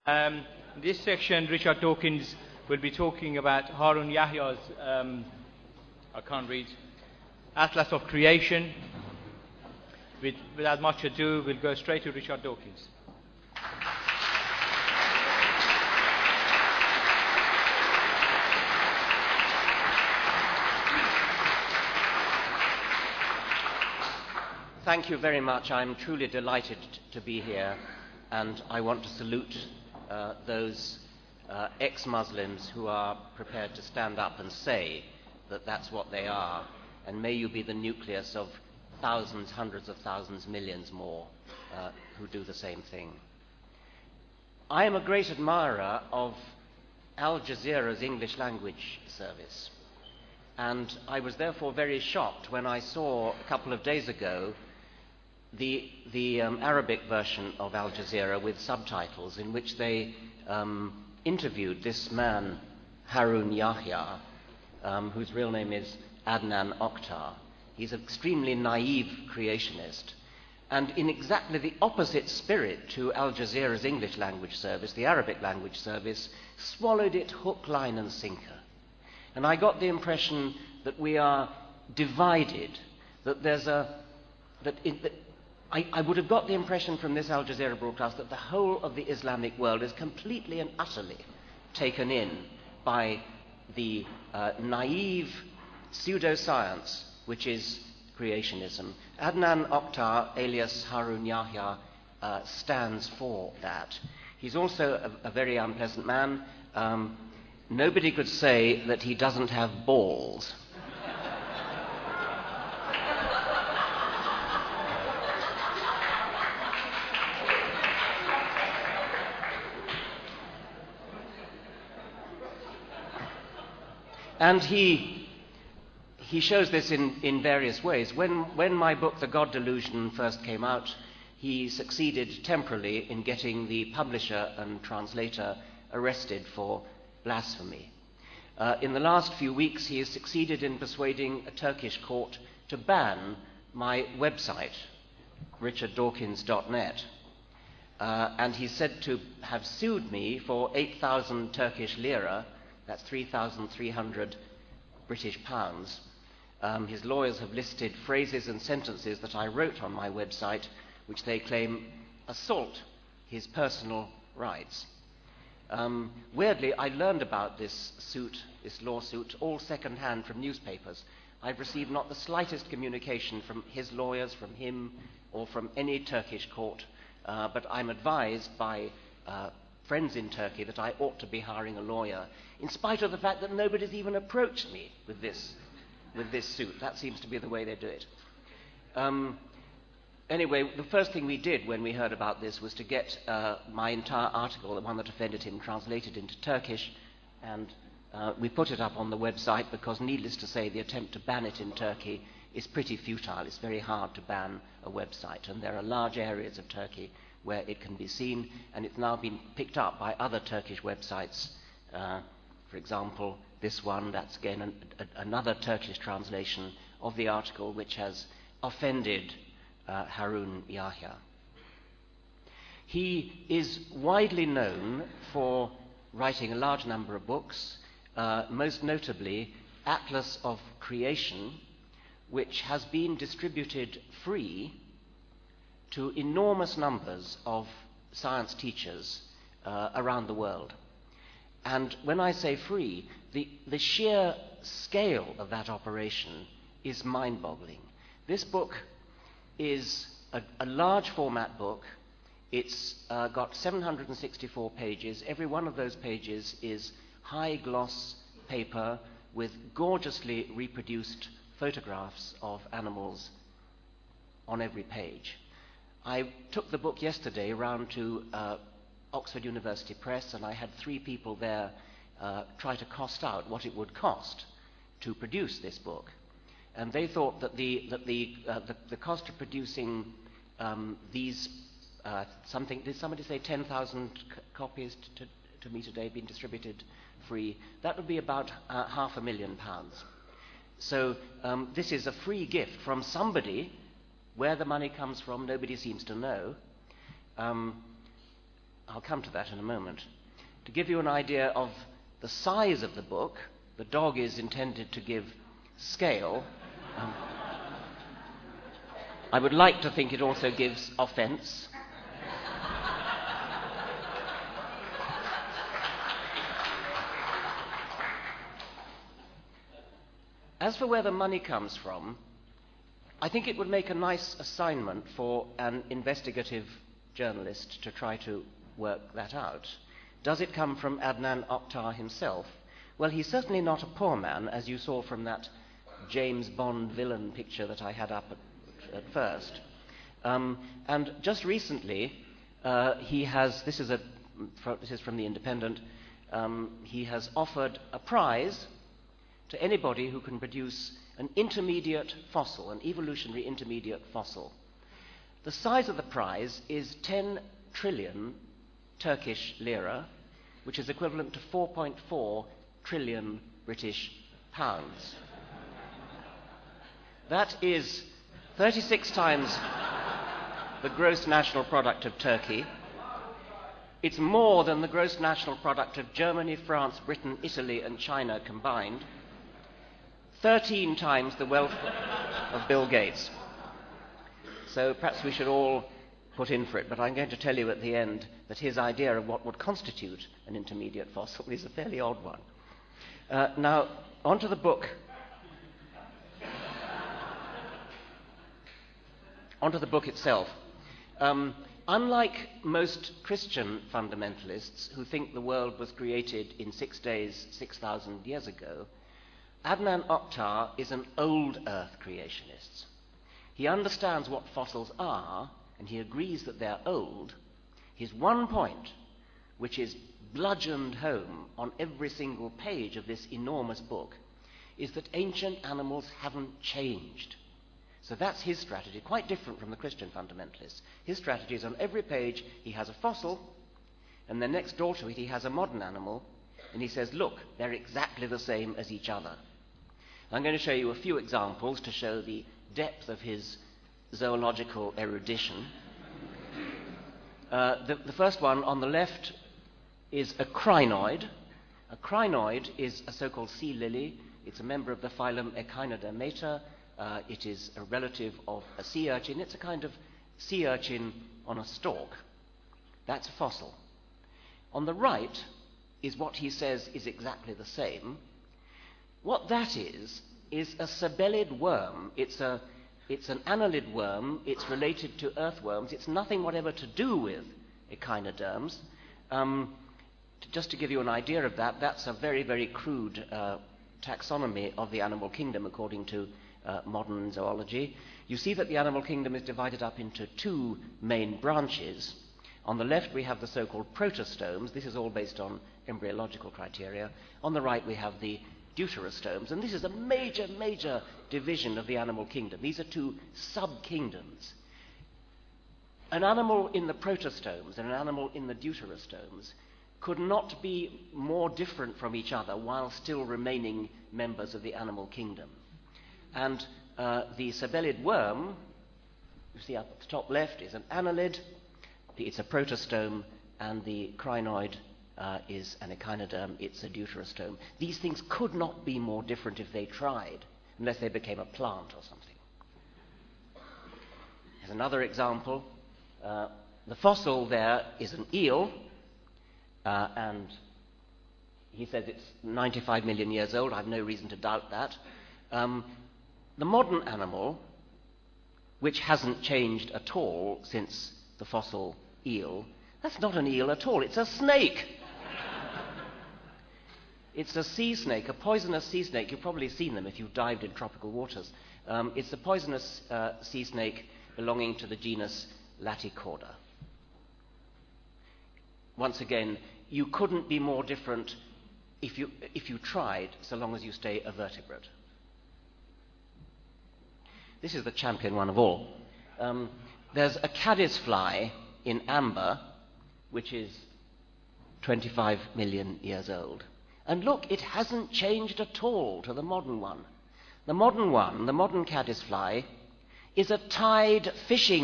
In this section, Richard Dawkins will be talking about Harun Yahya's, I can't read, Atlas of Creation. Without much ado, we'll go straight to Richard Dawkins. Thank you very much. I'm truly delighted to be here, and I want to salute those ex-Muslims who are prepared to stand up and say that that's what they are, and may you be the nucleus of thousands, hundreds of thousands, millions more who do the same thing. I am a great admirer of Al Jazeera's English language service, and I was therefore very shocked when I saw a couple of days ago the Arabic version of Al Jazeera with subtitles in which they interviewed this man, Harun Yahya, whose real name is Adnan Oktar. He's an extremely naive creationist, and in exactly the opposite spirit to Al Jazeera's English language service, the Arabic language service swallowed it hook, line and sinker. And I got the impression that we are divided, that there's I would have got the impression from this Al Jazeera broadcast that the whole of the Islamic world is completely and utterly taken in by the naive pseudoscience which is creationism. Adnan Oktar, alias Harun Yahya, stands for that. He's also a very unpleasant man. Nobody could say that he doesn't have balls. And he shows this in various ways. When my book, The God Delusion, first came out, he succeeded temporarily in getting the publisher and translator arrested for blasphemy. In the last few weeks, he has succeeded in persuading a Turkish court to ban my website, richarddawkins.net. And he's said to have sued me for 8,000 Turkish lira. That's 3,300 British pounds. His lawyers have listed phrases and sentences that I wrote on my website, which they claim assault his personal rights. Weirdly, I learned about this lawsuit, all second-hand from newspapers. I've received not the slightest communication from his lawyers, from him, or from any Turkish court, but I'm advised by friends in Turkey that I ought to be hiring a lawyer, in spite of the fact that nobody's even approached me with this suit. That seems to be the way they do it. Anyway, the first thing we did when we heard about this was to get my entire article, the one that offended him, translated into Turkish, and we put it up on the website because, needless to say, the attempt to ban it in Turkey is pretty futile. It's very hard to ban a website, and there are large areas of Turkey where it can be seen, and it's now been picked up by other Turkish websites. For example, this one, that's again another Turkish translation of the article which has offended Harun Yahya. He is widely known for writing a large number of books, most notably Atlas of Creation, which has been distributed free to enormous numbers of science teachers around the world. And when I say free, the sheer scale of that operation is mind-boggling. This book is a large format book. It's got 764 pages. Every one of those pages is high gloss paper with gorgeously reproduced photographs of animals on every page. I took the book yesterday round to Oxford University Press, and I had 3 people there try to cost out what it would cost to produce this book. And they thought that the cost of producing these did somebody say 10,000 copies to me today being distributed free? That would be about £500,000. So this is a free gift from somebody. Where the money comes from, nobody seems to know. I'll come to that in a moment. To give you an idea of the size of the book, the dog is intended to give scale. I would like to think it also gives offence. As for where the money comes from, I think it would make a nice assignment for an investigative journalist to try to work that out. Does it come from Adnan Oktar himself? Well, he's certainly not a poor man, as you saw from that James Bond villain picture that I had up at first. And just recently, this is from The Independent, he has offered a prize to anybody who can produce an intermediate fossil, an evolutionary intermediate fossil. The size of the prize is 10 trillion Turkish lira, which is equivalent to 4.4 trillion British pounds. That is 36 times the gross national product of Turkey. It's more than the gross national product of Germany, France, Britain, Italy, and China combined. 13 times the wealth of Bill Gates. So perhaps we should all put in for it, but I'm going to tell you at the end that his idea of what would constitute an intermediate fossil is a fairly odd one. Now, onto the book. Onto the book itself. Unlike most Christian fundamentalists who think the world was created in 6 days, 6,000 years ago, Adnan Oktar is an old Earth creationist. He understands what fossils are, and he agrees that they're old. His one point, which is bludgeoned home on every single page of this enormous book, is that ancient animals haven't changed. So that's his strategy, quite different from the Christian fundamentalists. His strategy is on every page he has a fossil, and then next door to it he has a modern animal, and he says, look, they're exactly the same as each other. I'm going to show you a few examples to show the depth of his zoological erudition. The first one on the left is a crinoid. A crinoid is a so-called sea lily. It's a member of the phylum Echinodermata. It is a relative of a sea urchin. It's a kind of sea urchin on a stalk. That's a fossil. On the right is what he says is exactly the same. What that is a sabellid worm. It's an annelid worm. It's related to earthworms. It's nothing whatever to do with echinoderms. Just to give you an idea of that, that's a very, very crude taxonomy of the animal kingdom according to modern zoology. You see that the animal kingdom is divided up into two main branches. On the left we have the so-called protostomes. This is all based on embryological criteria. On the right we have the deuterostomes, and this is a major, major division of the animal kingdom. These are two sub-kingdoms. An animal in the protostomes and an animal in the deuterostomes could not be more different from each other while still remaining members of the animal kingdom. And the sabellid worm, you see up at the top left, is an annelid. It's a protostome, and the crinoid is an echinoderm. It's a deuterostome. These things could not be more different if they tried, unless they became a plant or something. Here's another example. The fossil there is an eel, and he says it's 95 million years old. I have no reason to doubt that. The modern animal, which hasn't changed at all since the fossil eel, that's not an eel at all. It's a snake. It's a sea snake, a poisonous sea snake. You've probably seen them if you've dived in tropical waters. It's a poisonous sea snake belonging to the genus Laticorda. Once again, you couldn't be more different if you tried, so long as you stay a vertebrate. This is the champion one of all. There's a caddisfly in amber, which is 25 million years old. And look, it hasn't changed at all to the modern one. The modern one, the modern caddisfly, is a tide fishing